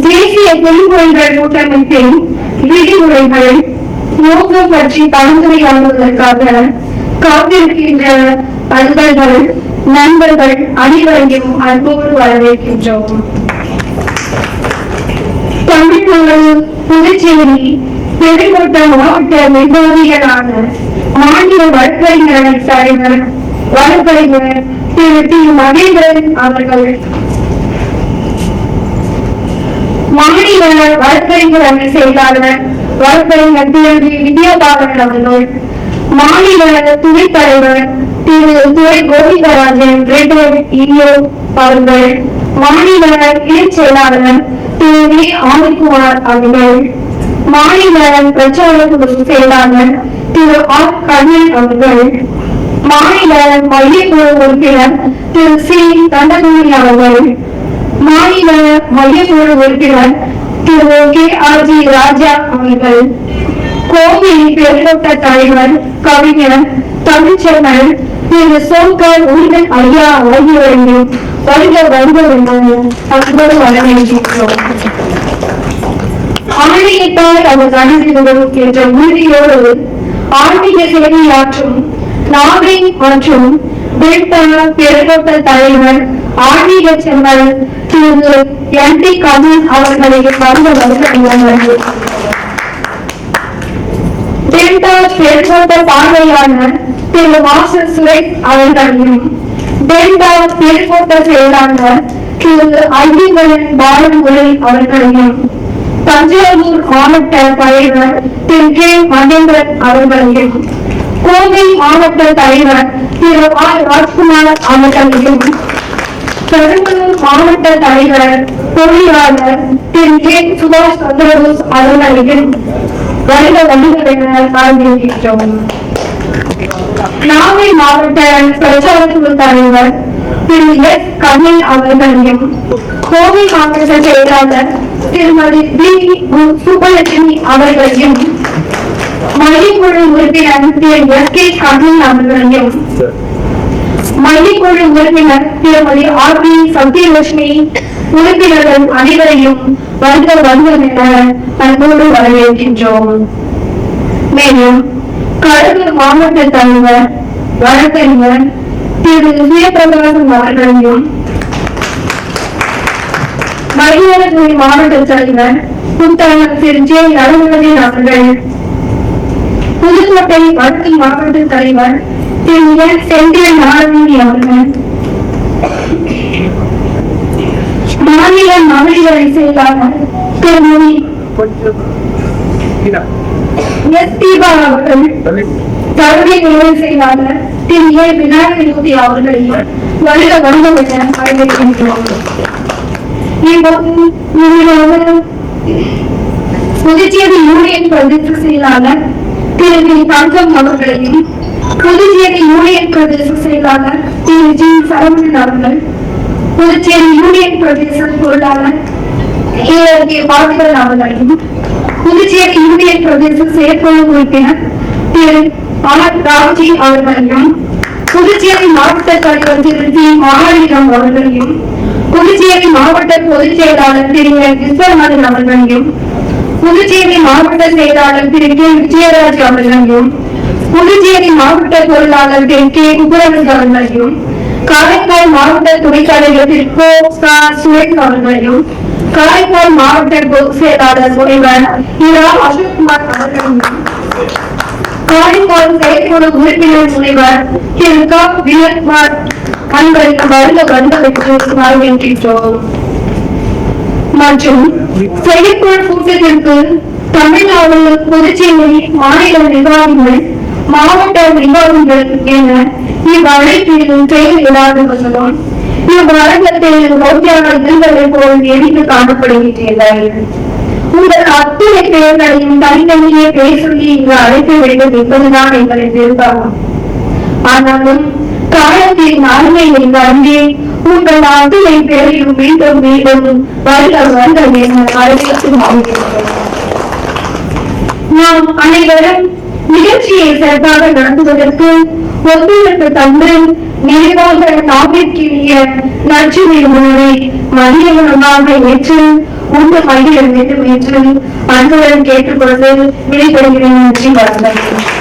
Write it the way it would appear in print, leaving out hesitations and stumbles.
தேசிய தொழில்முறைகள் கூட்டமைப்பின் விதிமுறைகள் நோக்கம் பற்றி கலந்துரையாடுவதற்காக காத்திருக்கின்ற அன்பர்கள் நண்பர்கள் அனைவரையும் அன்போடு வரவேற்கின்றோம். தமிழ்நாடு புதுச்சேரி பெருங்கோட்ட மாவட்ட நிர்வாகிகளான மாநில வழக்கறிஞர் தலைவர் வழக்கறிஞர் திரு டி மகேந்திரன் அவர்கள், மாநில வழக்கறிஞர் அணி செயலாளர் வழக்கறிஞர் திரு வித்யாபாலன் அவர்கள், மாநில துணைத் தலைவர் திரு துரை கோவிந்தராஜன் அவர்கள், மாநில இணைச் செயலாளர் திரு வி ஆதிக்குமார் அவர்கள், மாநில பிரச்சார குழு செயலாளர் திரு ஆர் கண்ணன் அவர்கள், மாநில மையக்குழு உறுப்பினர் திரு சி தண்டகுமணி அவர்கள், மாநில மையக்குழு உறுப்பினர் திரு கே ஆர் ஜி ராஜா அவர்கள், கோவை பெருங்கோட்ட தலைவர் கவிஞர் தமிழ்ச்செல்வன் திரு சோங்கர் உரிதன் ஐயா ஆகியோரையும் வருக வருக அன்போடு வரவேற்கின்றோம். ஆன்மீகத்தால் அவர் அணிந்திருந்தோம் என்ற உறுதியோடு ஆன்மீக சேவையாற்றும் நாகை மற்றும் டெல்டா பெருங்கோட்ட தலைவர் ஆன்மீக செல்வர் திரு என் டி கமல் அவர்களை வருக வருக டெல்டா பெருங்கோட்ட பார்வையாளர் திரு மாஸ்டர் சுரேஷ் அவர்களையும், டெல்டா பெருங்கோட்ட செயலாளர் திரு ஐயங்கரன் பாலமுறை அவர்களையும், தஞ்சாவூர் மாவட்ட தலைவர் திரு கே மகேந்திரன் அவர்களையும், கோவை மாவட்ட தலைவர் திரு ஆர் ராஜ்குமார் அவர்களையும், பெரம்பலூர் மாவட்ட தலைவர் பொறியாளர் திரு கே சுபாஷ் சந்திரபோஸ் அவர்களையும் வருக வழிகளினர் ஆரம்பிக்கின்றோம். நாகை மாவட்ட பிரச்சார குழு தலைவர் திரு எஸ் கமல் அவர்களையும், கோவை மாவட்ட செயலாளர் திருமதி பி சுப்பலட்சுமி அவர்களையும், மையக்குழு உறுப்பினர் திரு எஸ் கே கமல் அவர்களையும், மையக்குழு உறுப்பினர் திருமதி ஆர் பி சத்யலட்சுமி உறுப்பினர்கள் அனைவரையும் வருக வருக என அன்போடு வரவேற்கின்றோம். மேலும் கடலூர் மாவட்ட தலைவர் வழக்கறிஞர் திரு சுயபிரகாசம் அவர்களையும், மயிலாடுதுறை மாவட்ட தலைவர் புத்தாளர் திரு ஜே அருள்மதின் அவர்கள், புதுக்கோட்டை வடக்கு மாவட்ட தலைவர் திரு என் செந்தில் நாராயணி அவர்கள், மாநில மகளிர் செயலாளர் திருமதி எஸ் தீபா அவர்கள், தலைமை நிலை செயலாளர் திரு ஏ விநாயகமூர்த்தி அவர்களையும் வருக வருக என வரவேற்கின்றோம். புதுச்சேரி யூனியன் பிரதேச செயலாளர் திரு வி தங்கம் அவர்களையும், புதுச்சேரி யூனியன் பிரதேச செயலாளர் திரு ஜி சரவணன் அவர்கள், புதுச்சேரி யூனியன் பிரதேச பொருளாளர் ஏ பார்த்திபன் அவர்களையும், புதுச்சேரி யூனியன் பிரதேச செயற்குழு உறுப்பினர் திரு ஆர் ராவ்ஜி அவர்களையும், புதுச்சேரி மாவட்ட தலைவர் திரு டி மகாலிங்கம் அவர்களையும், புதுச்சேரி மாவட்ட பொதுச் செயலாளர் திரு விஸ்வநாதன் அவர்களையும், புதுச்சேரி மாவட்ட செயலாளர் திரு கே விஜயராஜ் அவர்களையும், புதுச்சேரி மாவட்ட பொருளாளர் திரு கே குபரவன் அவர்களையும், காரைக்கால் மாவட்ட துணைத் தலைவர் திரு கோ சுரேஷ் அவர்களையும், காரைக்கால் மாவட்ட பொதுச் செயலாளர் முனைவர் இரா அசோக்குமார் அவர்களையும், காரைக்கால் செயற்குழு உறுப்பினர் முனைவர் திரு க விஜயகுமார் அன்பருக்கு வருக வருக வரவேற்கின்றோம். மற்றும் செயற்குழு கூட்டத்திற்கு தமிழ்நாடு புதுச்சேரி மாநில நிர்வாகிகள் மாவட்ட நிர்வாகிகள் என இவ்வழைப்பில் செயல்படாது வந்தோம். இவ்வழக்கத்தில் ரோஜான இருந்ததை போல் எரித்து காணப்படுகின்றீர்கள். உங்கள் அத்தனை பெயர்களையும் தனித்தனியே பேசி இங்கு அழைத்து வேண்டும் என்பதுதான் எங்களை விருப்பம். ஆனாலும் காலத்தின் அருமையை நம்பி உங்கள் அத்தனை பேரையும் மீண்டும் மீண்டும் வருக வருக என வரவேற்று வாழ்கிறோம். நாம் அனைவரும் நிகழ்ச்சியை சிறப்பாக நடத்துவதற்கு ஒத்துழைப்பு தந்து நிறைவாக நாட்டிற்கிய நச்சுமை உணவை மதிய உணவாக ஏற்று கூண்டு மகிழ வேண்டும் என்று அன்புடன் கேட்டுக்கொண்டு விடைபெறுகிறேன். நன்றி, வணக்கம்.